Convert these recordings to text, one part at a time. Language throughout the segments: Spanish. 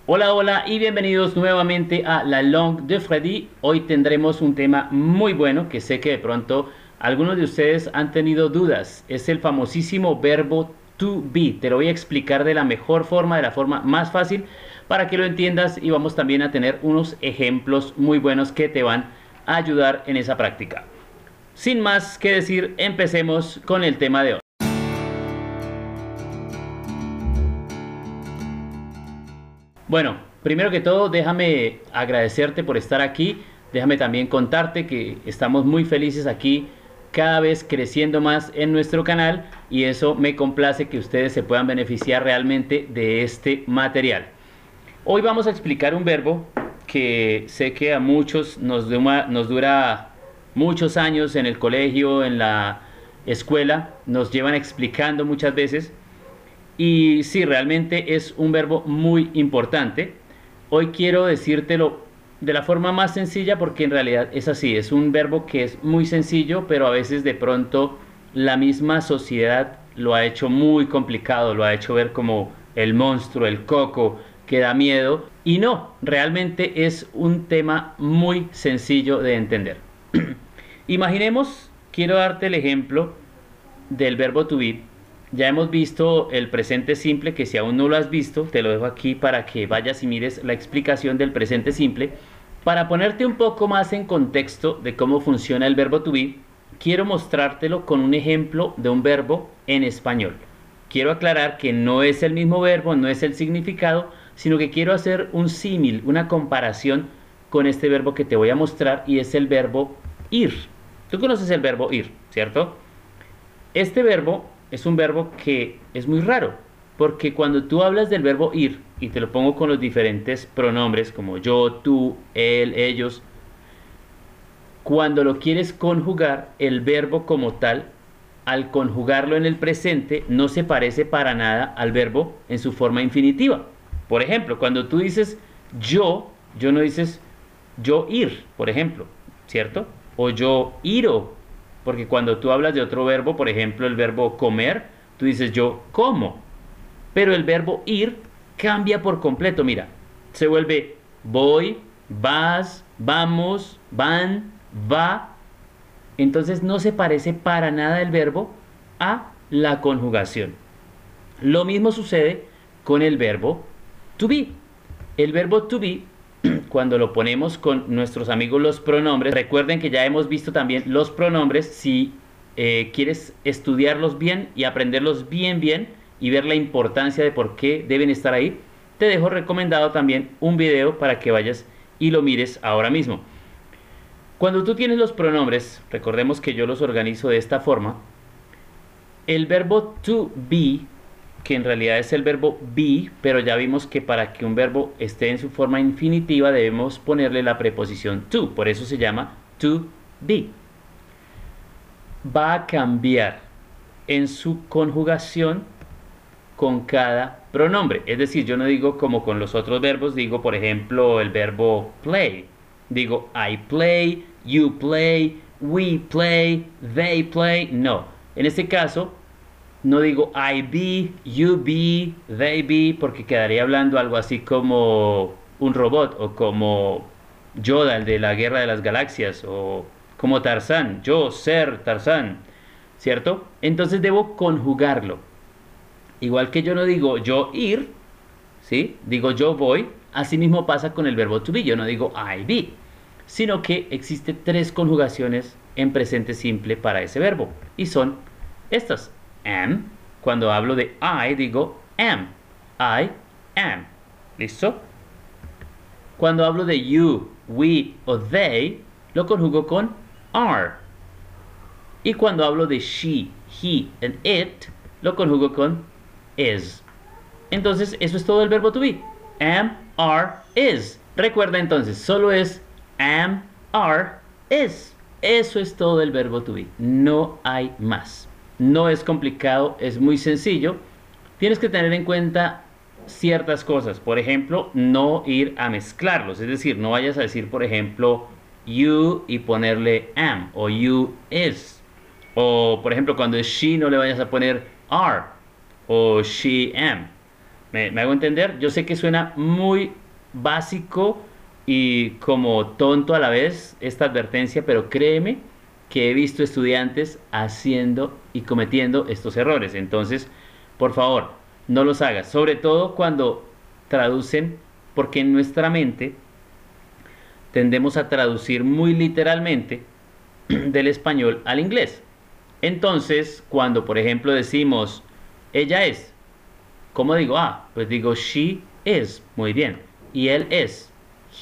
Hola, hola y bienvenidos nuevamente a La Langue de Freddy. Hoy tendremos un tema muy bueno que sé que de pronto algunos de ustedes han tenido dudas. Es el famosísimo verbo to be. Te lo voy a explicar de la mejor forma, de la forma más fácil para que lo entiendas y vamos también a tener unos ejemplos muy buenos que te van a ayudar en esa práctica. Sin más que decir, empecemos con el tema de hoy. Bueno, primero que todo, déjame agradecerte por estar aquí. Déjame también contarte que estamos muy felices aquí, cada vez creciendo más en nuestro canal y eso me complace que ustedes se puedan beneficiar realmente de este material. Hoy vamos a explicar un verbo que sé que a muchos nos dura muchos años en el colegio, en la escuela, nos llevan explicando muchas veces y sí, realmente es un verbo muy importante. Hoy quiero decírtelo de la forma más sencilla porque en realidad es así. Es un verbo que es muy sencillo, pero a veces de pronto la misma sociedad lo ha hecho muy complicado, lo ha hecho ver como el monstruo, el coco, que da miedo. Y no, realmente es un tema muy sencillo de entender. Imaginemos, quiero darte el ejemplo del verbo to be. Ya hemos visto el presente simple, que si aún no lo has visto, te lo dejo aquí para que vayas y mires la explicación del presente simple. Para ponerte un poco más en contexto de cómo funciona el verbo to be, quiero mostrártelo con un ejemplo de un verbo en español. Quiero aclarar que no es el mismo verbo, no es el significado, sino que quiero hacer un símil, una comparación con este verbo que te voy a mostrar y es el verbo ir. Tú conoces el verbo ir, ¿cierto? Este verbo es un verbo que es muy raro, porque cuando tú hablas del verbo ir, y te lo pongo con los diferentes pronombres como yo, tú, él, ellos, cuando lo quieres conjugar, el verbo como tal, al conjugarlo en el presente, no se parece para nada al verbo en su forma infinitiva. Por ejemplo, cuando tú dices yo no dices yo ir, por ejemplo, ¿cierto? O yo iro, porque cuando tú hablas de otro verbo, por ejemplo, el verbo comer, tú dices yo como. Pero el verbo ir cambia por completo, mira, se vuelve voy, vas, vamos, van, va. Entonces no se parece para nada el verbo a la conjugación. Lo mismo sucede con el verbo to be. El verbo to be, cuando lo ponemos con nuestros amigos los pronombres, recuerden que ya hemos visto también los pronombres. Si quieres estudiarlos bien y aprenderlos bien bien y ver la importancia de por qué deben estar ahí, te dejo recomendado también un video para que vayas y lo mires ahora mismo. Cuando tú tienes los pronombres, recordemos que yo los organizo de esta forma, el verbo to be, que en realidad es el verbo be, pero ya vimos que para que un verbo esté en su forma infinitiva debemos ponerle la preposición to, por eso se llama to be. Va a cambiar en su conjugación con cada pronombre. Es decir, yo no digo como con los otros verbos, digo por ejemplo el verbo play. Digo I play, you play, we play, they play. No, en este caso no digo I be, you be, they be, porque quedaría hablando algo así como un robot o como Yoda, el de la Guerra de las Galaxias, o como Tarzán, yo ser Tarzán, ¿cierto? Entonces debo conjugarlo. Igual que yo no digo yo ir, ¿sí? Digo yo voy, así mismo pasa con el verbo to be, yo no digo I be, sino que existe tres conjugaciones en presente simple para ese verbo, y son estas. Am, cuando hablo de I digo am, I am, ¿listo? Cuando hablo de you, we o they, lo conjugo con are. Y cuando hablo de she, he and it, lo conjugo con is. Entonces, eso es todo el verbo to be. Am, are, is. Recuerda entonces, solo es am, are, is. Eso es todo el verbo to be. No hay más. No es complicado, es muy sencillo. Tienes que tener en cuenta ciertas cosas. Por ejemplo, no ir a mezclarlos. Es decir, no vayas a decir, por ejemplo, you y ponerle am o you is. O, por ejemplo, cuando es she no le vayas a poner are o she am. ¿Me hago entender? Yo sé que suena muy básico y como tonto a la vez esta advertencia, pero créeme que he visto estudiantes haciendo y cometiendo estos errores. Entonces, por favor, no los hagas. Sobre todo cuando traducen, porque en nuestra mente tendemos a traducir muy literalmente del español al inglés. Entonces, cuando por ejemplo decimos ella es, ¿cómo digo? Ah, pues digo she is, muy bien. Y él es,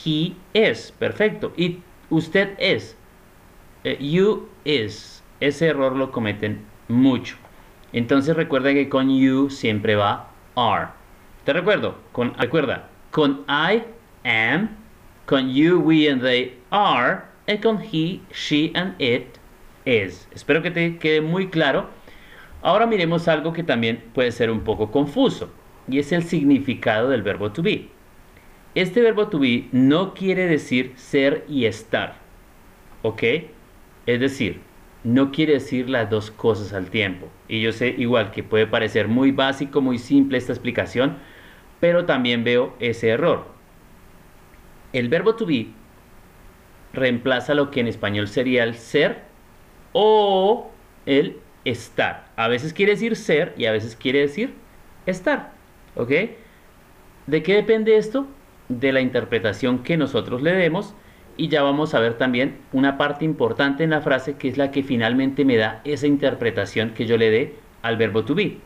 he is, perfecto. Y usted es, you is. Ese error lo cometen mucho. Entonces recuerda que con you siempre va are. Te recuerda, con I am, con you, we and they are, y con he, she and it is. Espero que te quede muy claro. Ahora miremos algo que también puede ser un poco confuso, y es el significado del verbo to be. Este verbo to be no quiere decir ser y estar, ¿ok? Es decir, no quiere decir las dos cosas al tiempo. Y yo sé igual que puede parecer muy básico, muy simple esta explicación, pero también veo ese error. El verbo to be reemplaza lo que en español sería el ser o el estar. A veces quiere decir ser y a veces quiere decir estar, ¿ok? ¿De qué depende esto? De la interpretación que nosotros le demos, y ya vamos a ver también una parte importante en la frase que es la que finalmente me da esa interpretación que yo le dé al verbo to be.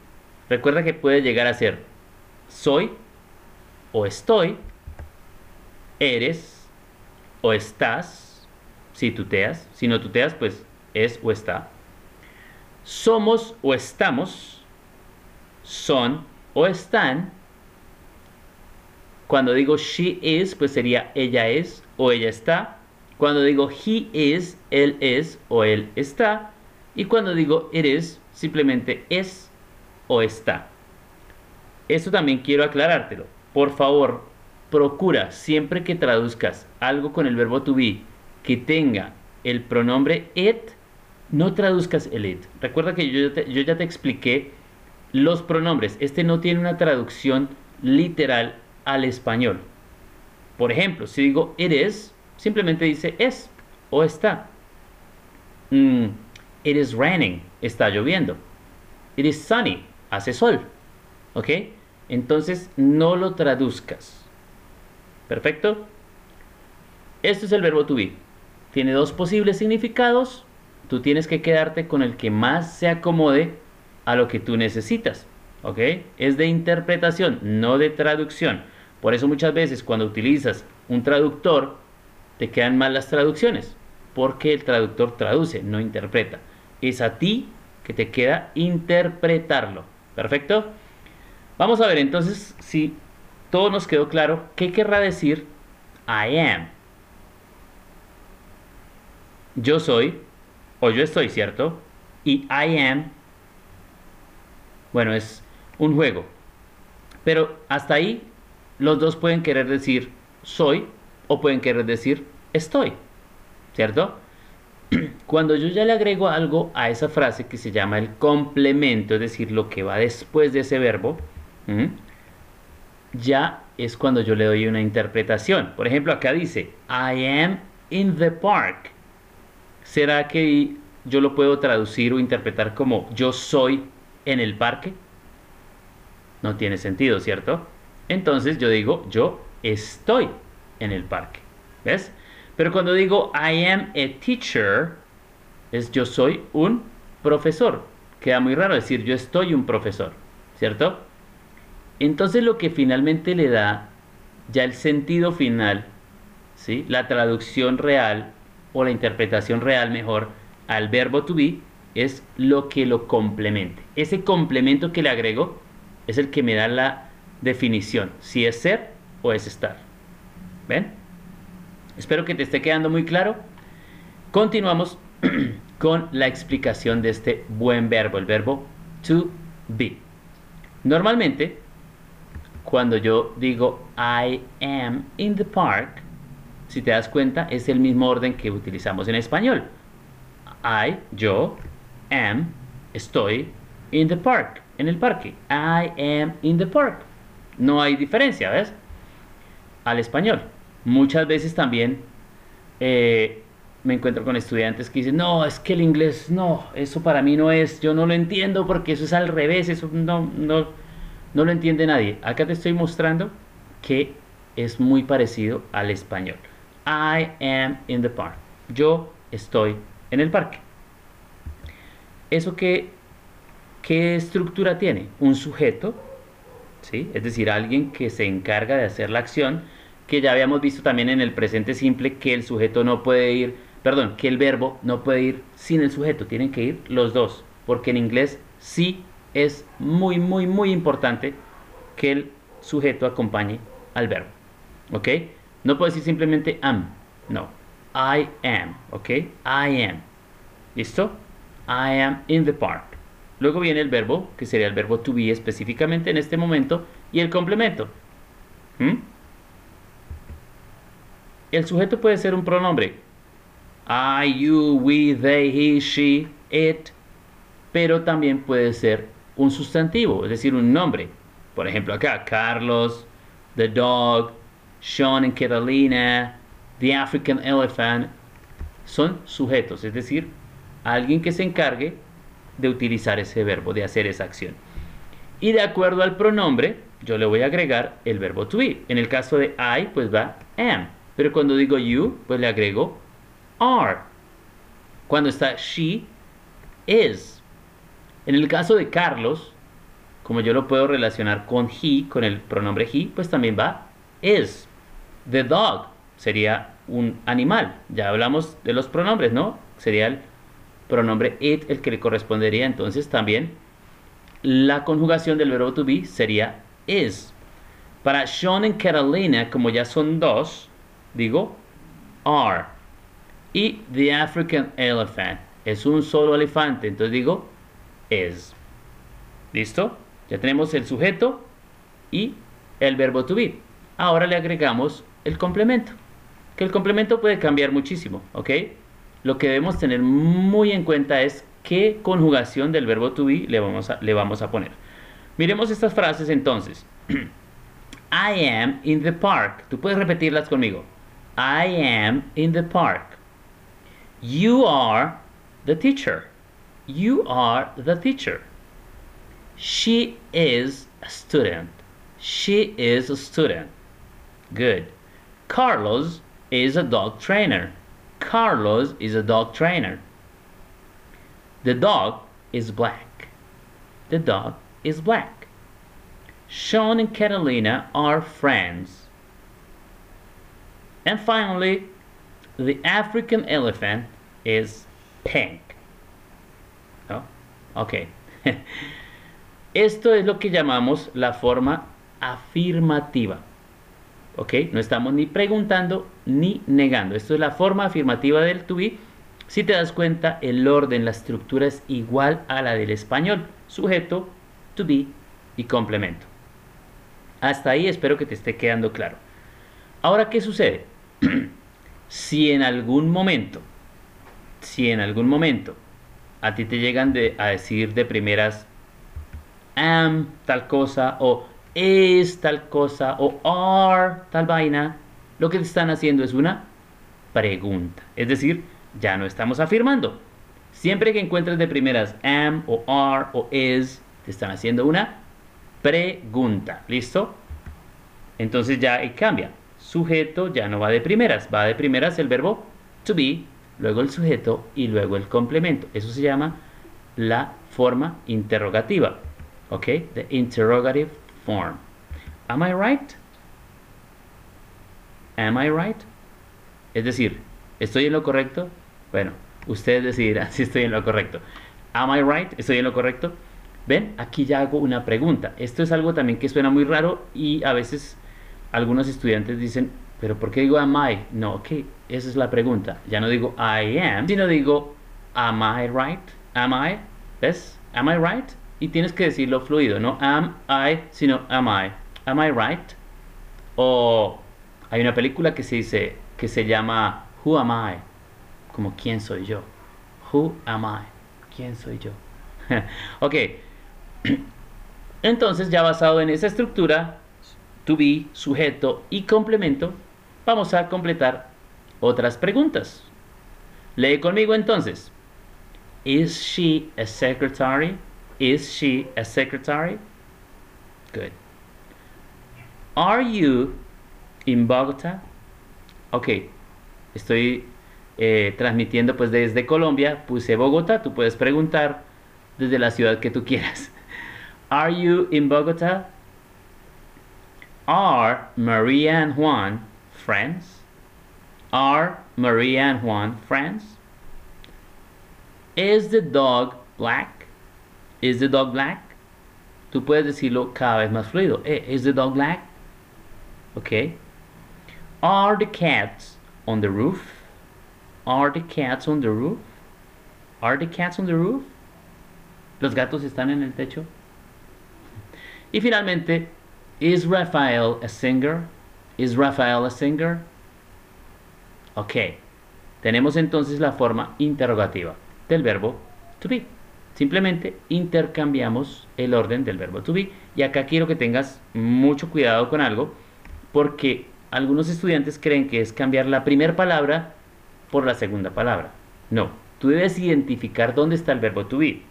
Recuerda que puede llegar a ser soy o estoy, eres o estás, si tuteas. Si no tuteas, pues es o está. Somos o estamos, son o están. Cuando digo she is, pues sería ella es o ella está. Cuando digo he is, él es o él está. Y cuando digo it is, simplemente es o está. Eso también quiero aclarártelo. Por favor, procura siempre que traduzcas algo con el verbo to be que tenga el pronombre it, no traduzcas el it. Recuerda que yo ya te expliqué los pronombres. Este no tiene una traducción literal al español. Por ejemplo, si digo it is, simplemente dice es o está. It is raining, está lloviendo. It is sunny, hace sol. ¿Ok? Entonces no lo traduzcas. ¿Perfecto? Esto es el verbo to be. Tiene dos posibles significados. Tú tienes que quedarte con el que más se acomode a lo que tú necesitas. ¿Ok? Es de interpretación, no de traducción. Por eso muchas veces cuando utilizas un traductor te quedan mal las traducciones, porque el traductor traduce, no interpreta. Es a ti que te queda interpretarlo. ¿Perfecto? Vamos a ver entonces si todo nos quedó claro. ¿Qué querrá decir I am? Yo soy o yo estoy, ¿cierto? Y I am, bueno, es un juego. Pero hasta ahí los dos pueden querer decir soy o pueden querer decir estoy, ¿cierto? Cuando yo ya le agrego algo a esa frase que se llama el complemento, es decir, lo que va después de ese verbo, ya es cuando yo le doy una interpretación. Por ejemplo, acá dice I am in the park. ¿Será que yo lo puedo traducir o interpretar como yo soy en el parque? No tiene sentido, ¿cierto? Entonces yo digo yo estoy en el parque. ¿Ves? Pero cuando digo I am a teacher, es yo soy un profesor. Queda muy raro decir yo estoy un profesor, ¿cierto? Entonces lo que finalmente le da ya el sentido final, ¿sí? La traducción real o la interpretación real mejor al verbo to be es lo que lo complemente. Ese complemento que le agrego es el que me da la definición, si es ser o es estar. ¿Ven? Espero que te esté quedando muy claro. Continuamos con la explicación de este buen verbo, el verbo to be. Normalmente, cuando yo digo I am in the park, si te das cuenta, es el mismo orden que utilizamos en español. I, yo, am, estoy, in the park, en el parque. I am in the park. no hay diferencia, ¿ves? Al español. Muchas veces también me encuentro con estudiantes que dicen, no, es que el inglés, no, eso para mí no es, yo no lo entiendo porque eso es al revés, eso no lo entiende nadie. Acá te estoy mostrando que es muy parecido al español. I am in the park. Yo estoy en el parque. ¿Eso qué estructura tiene? Un sujeto, ¿sí? Es decir, alguien que se encarga de hacer la acción, que ya habíamos visto también en el presente simple que el sujeto no puede ir, perdón, que el verbo no puede ir sin el sujeto, tienen que ir los dos, porque en inglés sí es muy, muy, muy importante que el sujeto acompañe al verbo, ¿ok? No puedo decir simplemente am, no, I am, ¿ok? I am, ¿listo? I am in the park. Luego viene el verbo, que sería el verbo to be específicamente en este momento, y el complemento. El sujeto puede ser un pronombre. I, you, we, they, he, she, it. Pero también puede ser un sustantivo, es decir, un nombre. Por ejemplo, acá, Carlos, the dog, Sean and Catalina, the African elephant. Son sujetos, es decir, alguien que se encargue de utilizar ese verbo, de hacer esa acción. Y de acuerdo al pronombre, yo le voy a agregar el verbo to be. En el caso de I, pues va am. Pero cuando digo you, pues le agrego are. Cuando está she, is. En el caso de Carlos, como yo lo puedo relacionar con he, con el pronombre he, pues también va is. The dog sería un animal. Ya hablamos de los pronombres, ¿no? Sería el pronombre it el que le correspondería. Entonces también la conjugación del verbo to be sería is. Para Sean y Catalina, como ya son dos, digo are. Y the African elephant es un solo elefante, entonces digo is. ¿Listo? Ya tenemos el sujeto y el verbo to be. Ahora le agregamos el complemento, que el complemento puede cambiar muchísimo, ¿ok? Lo que debemos tener muy en cuenta es qué conjugación del verbo to be le vamos a poner. Miremos estas frases entonces. I am in the park. Tú puedes repetirlas conmigo. I am in the park. You are the teacher. You are the teacher. She is a student. She is a student. Good. Carlos is a dog trainer. Carlos is a dog trainer. The dog is black. The dog is black. Sean and Catalina are friends. And finally, the African elephant is pink. ¿No? Ok. Esto es lo que llamamos la forma afirmativa. ¿Ok? No estamos ni preguntando ni negando. Esto es la forma afirmativa del to be. Si te das cuenta, el orden, la estructura es igual a la del español. Sujeto, to be y complemento. Hasta ahí espero que te esté quedando claro. Ahora, ¿qué sucede? Si en algún momento a ti te llegan a decir de primeras am tal cosa o es tal cosa o are tal vaina, lo que te están haciendo es una pregunta. Es decir, ya no estamos afirmando. Siempre que encuentres de primeras am o are o is, te están haciendo una pregunta. ¿Listo? Entonces ya cambia. Sujeto ya no va de primeras. Va de primeras el verbo to be, luego el sujeto y luego el complemento. Eso se llama la forma interrogativa. ¿Ok? The interrogative form. Am I right? Am I right? Es decir, ¿estoy en lo correcto? Bueno, ustedes decidirán si estoy en lo correcto. Am I right? ¿Estoy en lo correcto? ¿Ven? Aquí ya hago una pregunta. Esto es algo también que suena muy raro y a veces algunos estudiantes dicen, ¿pero por qué digo am I? No, ok, esa es la pregunta. Ya no digo I am, sino digo am I right? Am I? ¿Ves? Am I right? Y tienes que decirlo fluido, no am I, sino am I. Am I right? O hay una película que se llama Who Am I? Como ¿quién soy yo? Who am I? ¿Quién soy yo? Ok. Entonces, ya basado en esa estructura, to be, sujeto y complemento, vamos a completar otras preguntas. Lee conmigo entonces. Is she a secretary? Is she a secretary? Good. Are you in Bogotá? Ok, estoy transmitiendo pues desde Colombia, puse Bogotá, tú puedes preguntar desde la ciudad que tú quieras. Are you in Bogotá? Are Maria and Juan friends? Are Maria and Juan friends? Is the dog black? Is the dog black? Tú puedes decirlo cada vez más fluido. Is the dog black? Okay. Are the cats on the roof? Are the cats on the roof? Are the cats on the roof? ¿Los gatos están en el techo? Y finalmente, is Rafael a singer? Is Rafael a singer? Ok. Tenemos entonces la forma interrogativa del verbo to be. Simplemente intercambiamos el orden del verbo to be. Y acá quiero que tengas mucho cuidado con algo, porque algunos estudiantes creen que es cambiar la primera palabra por la segunda palabra. No, tú debes identificar dónde está el verbo to be.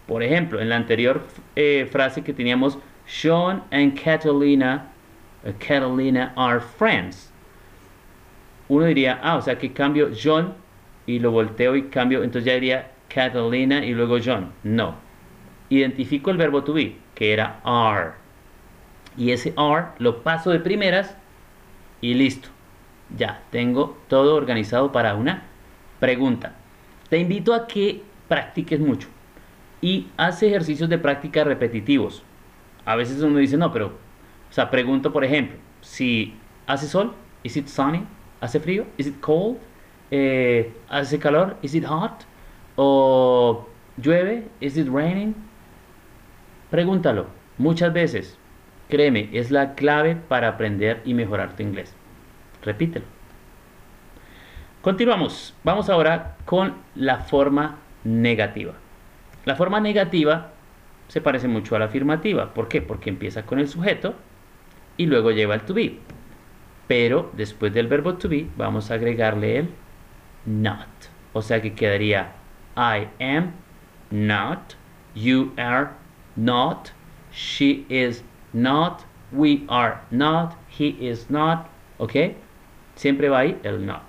Por ejemplo, en la anterior frase que teníamos, Sean and Catalina are friends. Uno diría, o sea que cambio John y lo volteo y cambio, entonces ya diría Catalina y luego John. No. Identifico el verbo to be, que era are. Y ese are lo paso de primeras y listo. Ya, tengo todo organizado para una pregunta. Te invito a que practiques mucho y haz ejercicios de práctica repetitivos. A veces uno dice, no, pero, o sea, pregunto, por ejemplo, si hace sol, is it sunny? ¿Hace frío? Is it cold? ¿Hace calor? Is it hot? ¿O llueve? Is it raining? Pregúntalo muchas veces. Créeme, es la clave para aprender y mejorar tu inglés. Repítelo. Continuamos. Vamos ahora con la forma negativa. La forma negativa se parece mucho a la afirmativa. ¿Por qué? Porque empieza con el sujeto y luego lleva el to be. Pero después del verbo to be vamos a agregarle el not. O sea que quedaría I am not, you are not, she is not, we are not, he is not. ¿Ok? Siempre va ahí el not.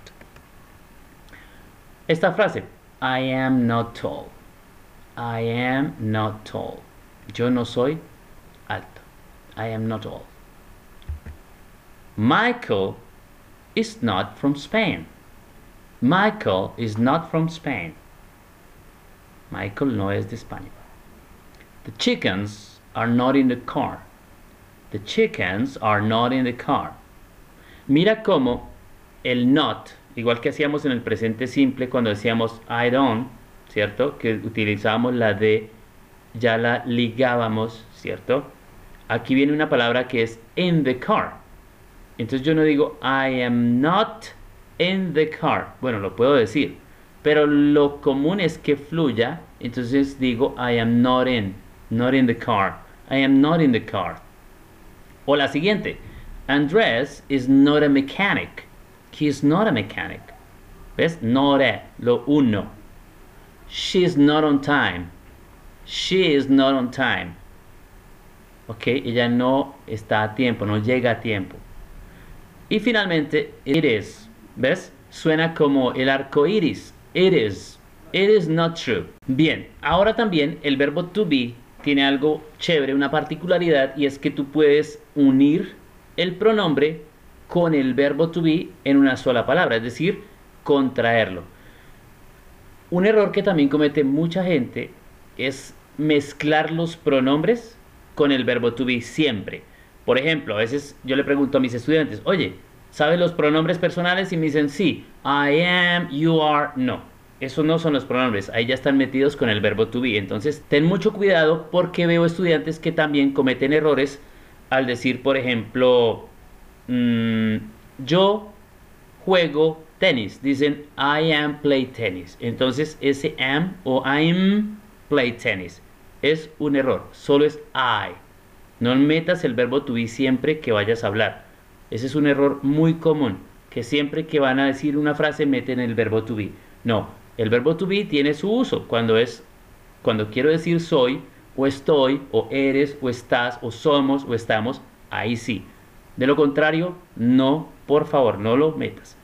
Esta frase, I am not tall. I am not tall. Yo no soy alto. I am not tall. Michael is not from Spain. Michael is not from Spain. Michael no es de España. The chickens are not in the car. The chickens are not in the car. Mira cómo el not, igual que hacíamos en el presente simple cuando decíamos I don't, ¿cierto? Que utilizábamos la de, ya la ligábamos, ¿cierto? Aquí viene una palabra que es in the car. Entonces yo no digo I am not in the car. Bueno, lo puedo decir, pero lo común es que fluya. Entonces digo I am not in the car. I am not in the car. O la siguiente, Andrés is not a mechanic. He is not a mechanic. ¿Ves? Not a, lo uno. She is not on time. She is not on time. Ok, ella no está a tiempo, no llega a tiempo. Y finalmente, it is. ¿Ves? Suena como el arco iris. It is. It is not true. Bien, ahora también el verbo to be tiene algo chévere, una particularidad, y es que tú puedes unir el pronombre con el verbo to be en una sola palabra, es decir, contraerlo. Un error que también comete mucha gente es mezclar los pronombres con el verbo to be siempre. Por ejemplo, a veces yo le pregunto a mis estudiantes, oye, ¿sabes los pronombres personales? Y me dicen, sí, I am, you are, no. Esos no son los pronombres, ahí ya están metidos con el verbo to be. Entonces, ten mucho cuidado porque veo estudiantes que también cometen errores al decir, por ejemplo, yo juego tenis. Dicen, I am play tennis. Entonces, ese am o I'm play tennis es un error. Solo es I. No metas el verbo to be siempre que vayas a hablar. Ese es un error muy común, que siempre que van a decir una frase meten el verbo to be. No, el verbo to be tiene su uso cuando quiero decir soy, o estoy, o eres, o estás, o somos, o estamos, ahí sí. De lo contrario, no, por favor, no lo metas.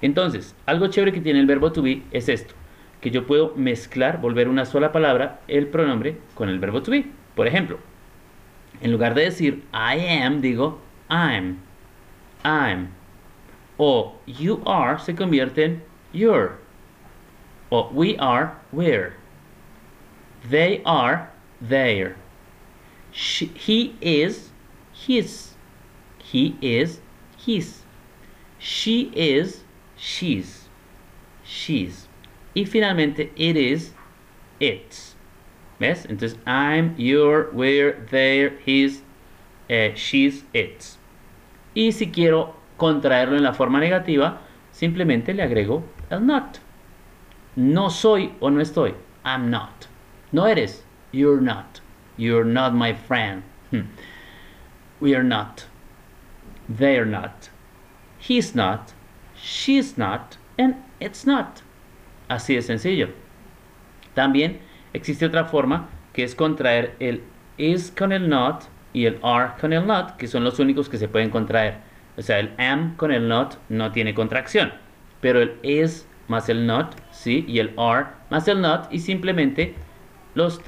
Entonces, algo chévere que tiene el verbo to be es esto, que yo puedo mezclar, volver una sola palabra, el pronombre, con el verbo to be. Por ejemplo, en lugar de decir I am, digo I'm. O you are se convierte en you're. O we are, we're. They are, they're. He is, his. He is, his. She is, she's. Y finalmente, it is, its. ¿Ves? Entonces, I'm, you're, we're, they're, his, she's, its. Y si quiero contraerlo en la forma negativa, simplemente le agrego el not. No soy o no estoy. I'm not. No eres. You're not. You're not my friend. We are not. They're not. He's not. She's not. And it's not. Así de sencillo. También existe otra forma que es contraer el is con el not y el are con el not, que son los únicos que se pueden contraer. O sea, el am con el not no tiene contracción, pero el is más el not, sí, y el are más el not, y simplemente los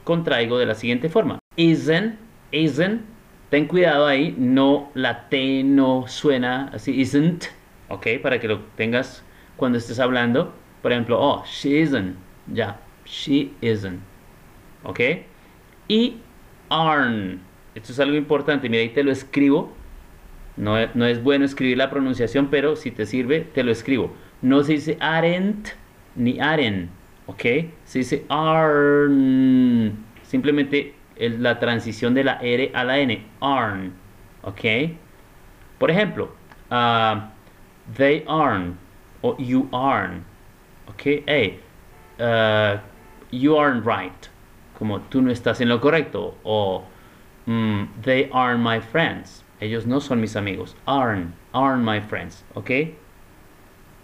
contraigo de la siguiente forma. Isn't, ten cuidado ahí, no, la T no suena así, isn't, ok, para que lo tengas cuando estés hablando. Por ejemplo, oh, she isn't, ya, she isn't, ok. Y aren't, esto es algo importante, mira, ahí te lo escribo. No es bueno escribir la pronunciación, pero si te sirve, te lo escribo. No se dice aren't ni aren, ¿ok? Se dice aren't. Simplemente la transición de la R a la N. Aren't, ¿ok? Por ejemplo, they aren't o you aren't, ¿ok? Hey, you aren't right. Como tú no estás en lo correcto. O they aren't my friends. Ellos no son mis amigos. Aren't my friends, ¿ok?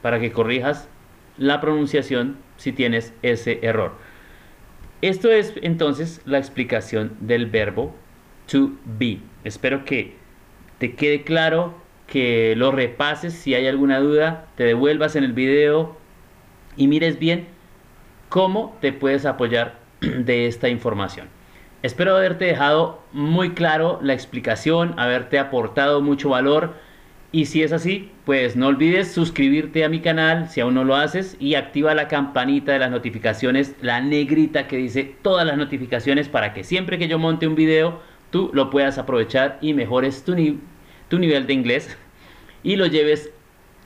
Para que corrijas la pronunciación si tienes ese error. Esto es entonces la explicación del verbo to be. Espero que te quede claro, que lo repases. Si hay alguna duda, te devuelvas en el video y mires bien cómo te puedes apoyar de esta información. Espero haberte dejado muy claro la explicación, haberte aportado mucho valor, y si es así, pues no olvides suscribirte a mi canal si aún no lo haces y activa la campanita de las notificaciones, la negrita que dice todas las notificaciones, para que siempre que yo monte un video tú lo puedas aprovechar y mejores tu nivel de inglés y lo lleves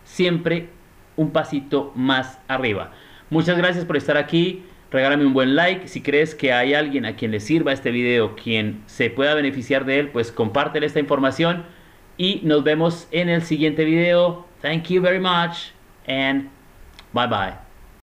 siempre un pasito más arriba. Muchas gracias por estar aquí. Regálame un buen like. Si crees que hay alguien a quien le sirva este video, quien se pueda beneficiar de él, pues compártele esta información y nos vemos en el siguiente video. Thank you very much and bye bye.